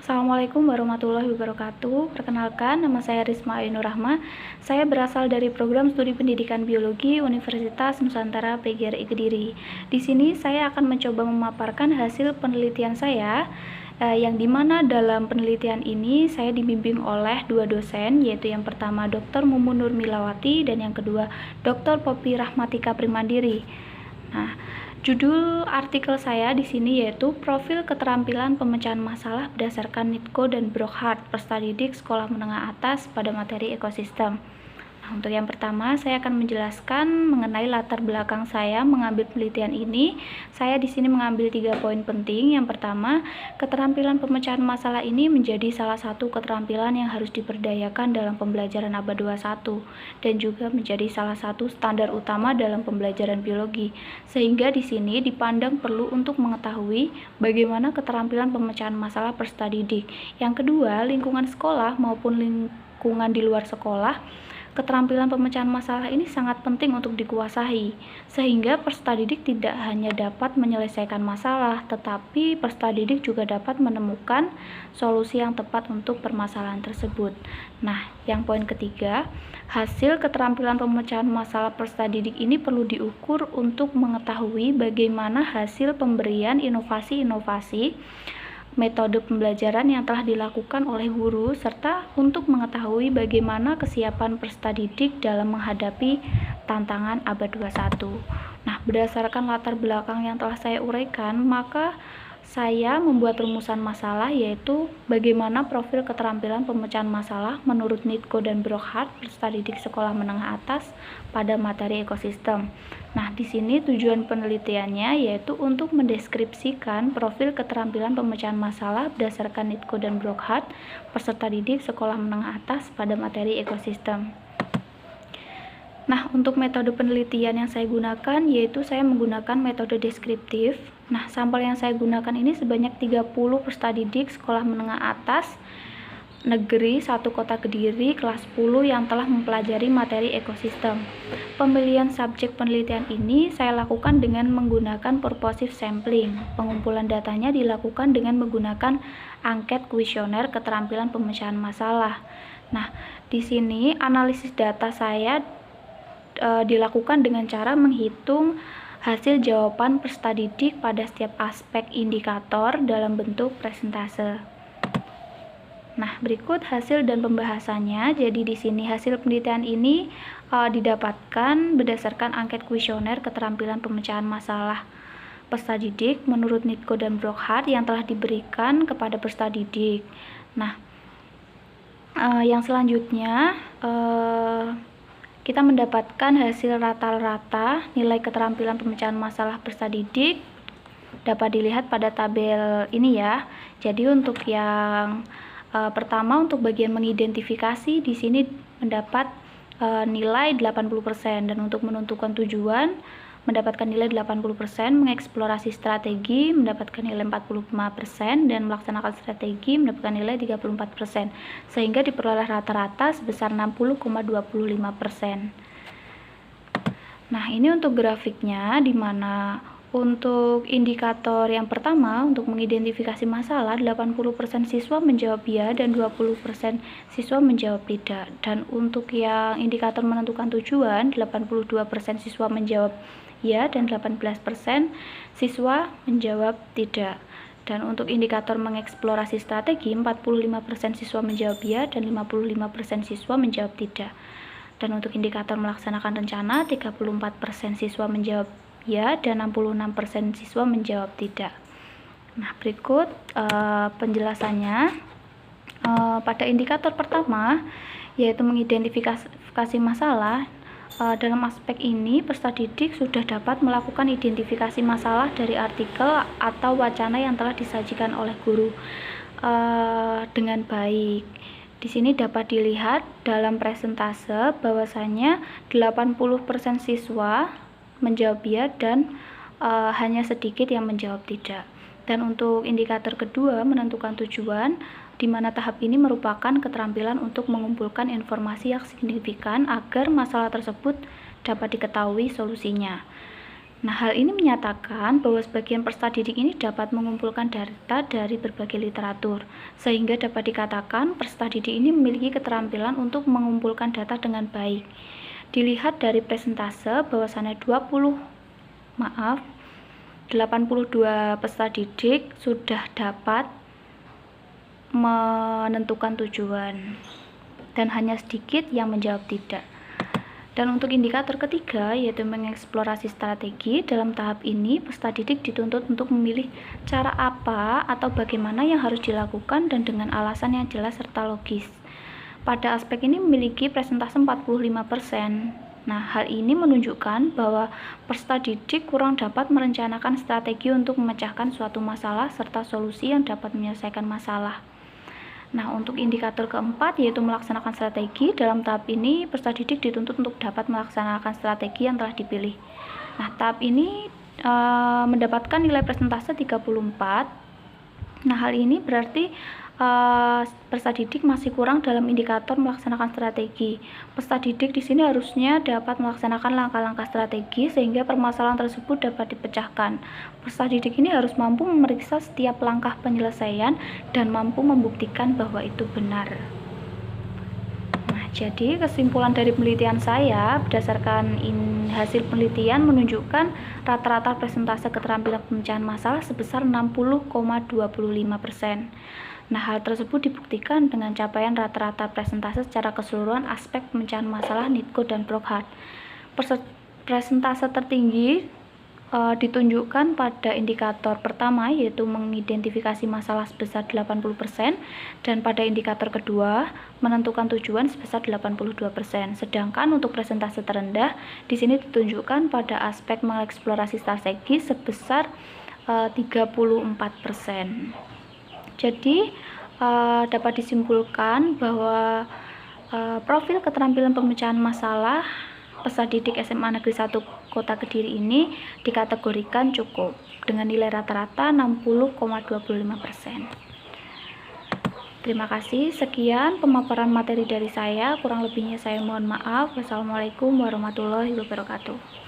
Assalamualaikum warahmatullahi wabarakatuh. Perkenalkan, nama saya Risma Ainur Rahma. Saya berasal dari program studi pendidikan biologi Universitas Nusantara PGRI Kediri. Di sini saya akan mencoba memaparkan hasil penelitian saya, yang dimana dalam penelitian ini saya dibimbing oleh dua dosen, yaitu yang pertama Dr. Mumun Nur Milawati dan yang kedua Dr. Poppy Rahmatika Primandiri. Nah, judul artikel saya di sini yaitu Profil Keterampilan Pemecahan Masalah berdasarkan Nitko dan Brockhart, Perstadidik Sekolah Menengah Atas pada materi ekosistem. Nah, untuk yang pertama, saya akan menjelaskan mengenai latar belakang saya mengambil penelitian ini. Saya di sini mengambil 3 poin penting. Yang pertama, keterampilan pemecahan masalah ini menjadi salah satu keterampilan yang harus diberdayakan dalam pembelajaran abad 21 dan juga menjadi salah satu standar utama dalam pembelajaran biologi. Sehingga di sini dipandang perlu untuk mengetahui bagaimana keterampilan pemecahan masalah perstadidik. Yang kedua, lingkungan sekolah maupun lingkungan di luar sekolah, keterampilan pemecahan masalah ini sangat penting untuk dikuasai, sehingga perstadidik tidak hanya dapat menyelesaikan masalah, tetapi perstadidik juga dapat menemukan solusi yang tepat untuk permasalahan tersebut. Nah, yang poin ketiga, hasil keterampilan pemecahan masalah perstadidik ini perlu diukur untuk mengetahui bagaimana hasil pemberian inovasi-inovasi metode pembelajaran yang telah dilakukan oleh guru, serta untuk mengetahui bagaimana kesiapan perstadidik dalam menghadapi tantangan abad 21. Nah, berdasarkan latar belakang yang telah saya uraikan, maka saya membuat rumusan masalah, yaitu bagaimana profil keterampilan pemecahan masalah menurut Nitko dan Brockhart, Perstadidik Sekolah Menengah Atas pada materi ekosistem. Nah, di sini tujuan penelitiannya yaitu untuk mendeskripsikan profil keterampilan pemecahan masalah berdasarkan Nitko dan Brockhart, peserta didik sekolah menengah atas pada materi ekosistem. Nah, untuk metode penelitian yang saya gunakan yaitu saya menggunakan metode deskriptif. Nah, sampel yang saya gunakan ini sebanyak 30 peserta didik sekolah menengah atas negeri 1 Kota Kediri kelas 10 yang telah mempelajari materi ekosistem. Pemilihan subjek penelitian ini saya lakukan dengan menggunakan purposive sampling. Pengumpulan datanya dilakukan dengan menggunakan angket kuesioner keterampilan pemecahan masalah. Nah, di sini analisis data saya dilakukan dengan cara menghitung hasil jawaban peserta didik pada setiap aspek indikator dalam bentuk presentase. Nah, berikut hasil dan pembahasannya. Jadi di sini hasil penelitian ini didapatkan berdasarkan angket kuesioner keterampilan pemecahan masalah peserta didik menurut Nitko dan Brockhart yang telah diberikan kepada peserta didik. Nah, yang selanjutnya kita mendapatkan hasil rata-rata nilai keterampilan pemecahan masalah peserta didik dapat dilihat pada tabel ini ya. Jadi untuk yang pertama, untuk bagian mengidentifikasi di sini mendapat nilai 80% dan untuk menentukan tujuan mendapatkan nilai 80%, mengeksplorasi strategi mendapatkan nilai 45% dan melaksanakan strategi mendapatkan nilai 34%, sehingga diperoleh rata-rata sebesar 60,25%. Nah, ini untuk grafiknya, di mana untuk indikator yang pertama, untuk mengidentifikasi masalah, 80% siswa menjawab ya dan 20% siswa menjawab tidak. Dan untuk yang indikator menentukan tujuan, 82% siswa menjawab ya dan 18% siswa menjawab tidak. Dan untuk indikator mengeksplorasi strategi, 45% siswa menjawab ya dan 55% siswa menjawab tidak. Dan untuk indikator melaksanakan rencana, 34% siswa menjawab ya dan 66% siswa menjawab tidak. Nah, berikut penjelasannya. Pada indikator pertama, yaitu mengidentifikasi masalah, dalam aspek ini peserta didik sudah dapat melakukan identifikasi masalah dari artikel atau wacana yang telah disajikan oleh guru dengan baik. Di sini dapat dilihat dalam presentase bahwasanya 80% siswa menjawab ya dan hanya sedikit yang menjawab tidak. Dan untuk indikator kedua, menentukan tujuan, di mana tahap ini merupakan keterampilan untuk mengumpulkan informasi yang signifikan agar masalah tersebut dapat diketahui solusinya. Nah, hal ini menyatakan bahwa sebagian peserta didik ini dapat mengumpulkan data dari berbagai literatur, sehingga dapat dikatakan peserta didik ini memiliki keterampilan untuk mengumpulkan data dengan baik. Dilihat dari presentase bahwasannya 82 peserta didik sudah dapat menentukan tujuan dan hanya sedikit yang menjawab tidak. Dan untuk indikator ketiga, yaitu mengeksplorasi strategi, dalam tahap ini peserta didik dituntut untuk memilih cara apa atau bagaimana yang harus dilakukan dan dengan alasan yang jelas serta logis. Pada aspek ini memiliki presentase 45%. Nah, hal ini menunjukkan bahwa peserta didik kurang dapat merencanakan strategi untuk memecahkan suatu masalah serta solusi yang dapat menyelesaikan masalah. Nah, untuk indikator keempat yaitu melaksanakan strategi, dalam tahap ini peserta didik dituntut untuk dapat melaksanakan strategi yang telah dipilih. Nah, tahap ini mendapatkan nilai presentase 34. Nah, hal ini berarti peserta didik masih kurang dalam indikator melaksanakan strategi. Peserta didik di sini harusnya dapat melaksanakan langkah-langkah strategi sehingga permasalahan tersebut dapat dipecahkan. Peserta didik ini harus mampu memeriksa setiap langkah penyelesaian dan mampu membuktikan bahwa itu benar. Nah, jadi kesimpulan dari penelitian saya berdasarkan hasil penelitian menunjukkan rata-rata presentase keterampilan pemecahan masalah sebesar 60,25%. Nah, hal tersebut dibuktikan dengan capaian rata-rata presentase secara keseluruhan aspek pemecahan masalah Nitko dan Brockhart. Presentase tertinggi ditunjukkan pada indikator pertama yaitu mengidentifikasi masalah sebesar 80% dan pada indikator kedua menentukan tujuan sebesar 82%. Sedangkan untuk presentase terendah di sini ditunjukkan pada aspek mengeksplorasi strategi sebesar 34%. Jadi dapat disimpulkan bahwa profil keterampilan pemecahan masalah peserta didik SMA Negeri 1 Kota Kediri ini dikategorikan cukup dengan nilai rata-rata 60,25%. Terima kasih. Sekian pemaparan materi dari saya. Kurang lebihnya saya mohon maaf. Wassalamualaikum warahmatullahi wabarakatuh.